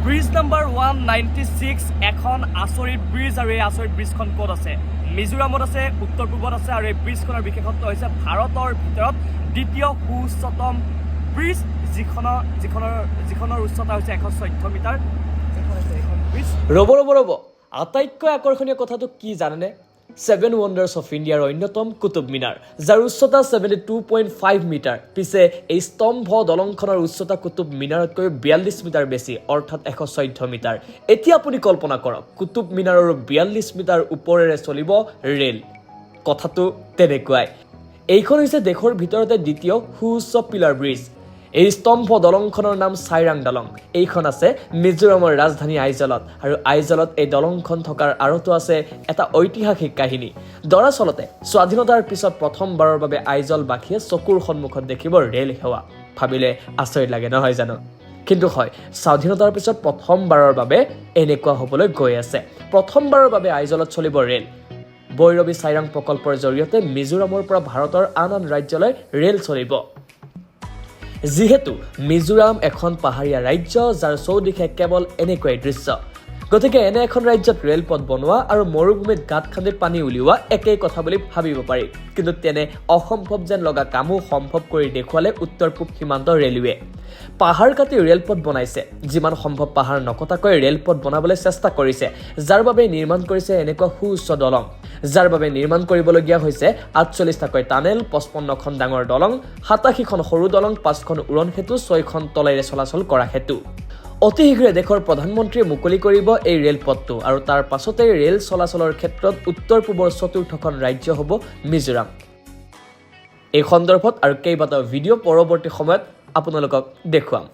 bridge number 196 এখন আচৰিত bridge আৰু এই আচৰিত ব্ৰিজখন ক'ত আছে মিজোৰামত আছে উত্তৰ পূবত আছে আৰু এই ব্ৰিজখনৰ বিশেষত্ব হৈছে ভাৰতৰ ভিতৰত দ্বিতীয় উচ্চতম ব্ৰিজ যিখনৰ উচ্চতা হৈছে 114 মিটাৰ ৰ'ব আটাইতকৈ আকৰ্ষণীয় কথাটো কি জানেনে 7 wonders of ইণ্ডিয়াৰ অন্যতম কুতুব মিনাৰ যাৰ উচ্চতা 72.5 মিটাৰ পিছে এই স্তম্ভ দলংখনৰ উচ্চতা কুতুব মিনাৰতকৈ 42 মিটাৰ বেছি অৰ্থাৎ 114 মিটাৰ এতিয়া আপুনি কল্পনা কৰক কুতুব মিনাৰৰ 42 মিটাৰ ওপৰেৰে চলিব ৰেল কথাটো তেনেকুৱাই এইখন হৈছে দেশৰ ভিতৰতে দ্বিতীয় সুউচ্চ পিলাৰ ব্ৰিজ এই স্তম্ভ দলংখনৰ নাম সাইৰাং দলং এইখন আছে মিজোৰামৰ ৰাজধানী আইজলত আৰু আইজলত এই দলংখন থকাৰ আৰতো আছে এটা ঐতিহাসিক কাহিনী দৰাচলতে স্বাধীনতাৰ পিছত প্ৰথমবাৰৰ বাবে আইজলবাসীয়ে চকুৰ সন্মুখত দেখিব ৰেল সেৱা ভাবিলে আচৰিত লাগে নহয় জানো কিন্তু হয় স্বাধীনতাৰ পিছত প্ৰথমবাৰৰ বাবে এনেকুৱা হ'বলৈ গৈ আছে প্ৰথমবাৰৰ বাবে আইজলত চলিব ৰেল বৈৰবী সাইৰাং প্ৰকল্পৰ জৰিয়তে মিজোৰামৰ পৰা ভাৰতৰ আন ৰাজ্যলৈ ৰেল চলিব যিহেতু মিজোৰাম এখন পাহাৰীয়া ৰাজ্য যাৰ চৌদিশে কেৱল এনেকুৱাই দৃশ্য গতিকে এনে এখন ৰাজ্যত ৰেলপথ বনোৱা আৰু মৰুভূমিত গাঁত খান্দি পানী উলিওৱা একেই কথা বুলি ভাবিব পাৰি কিন্তু তেনে অসম্ভৱ যেন লগা কামো সম্ভৱ কৰি দেখুৱালে উত্তৰ পূব সীমান্ত ৰেলৱে পাহাৰ কাটি ৰেলপথ বনাইছে যিমান সম্ভৱ পাহাৰ নকটাকৈ ৰেলপথ বনাবলৈ চেষ্টা কৰিছে যাৰ বাবে নিৰ্মাণ কৰিছে এনেকুৱা সুউচ্চ দলং যাৰ বাবে নিৰ্মাণ কৰিবলগীয়া হৈছে 48টাকৈ টানেল 55খন ডাঙৰ দলং 87খন সৰু দলং 5খন উৰণ সেতু 6খন তলেৰে চলাচল কৰা সেতু অতি শীঘ্ৰে দেশৰ প্ৰধানমন্ত্ৰীয়ে মুকলি কৰিব এই ৰেলপথটো আৰু তাৰ পাছতে ৰেল চলাচলৰ ক্ষেত্ৰত উত্তৰ পূবৰ চতুৰ্থখন ৰাজ্য হ'ব মিজোৰাম এই সন্দৰ্ভত আৰু কেইবাটাও ভিডিঅ' পৰৱৰ্তী সময়ত আপোনালোকক দেখুৱাম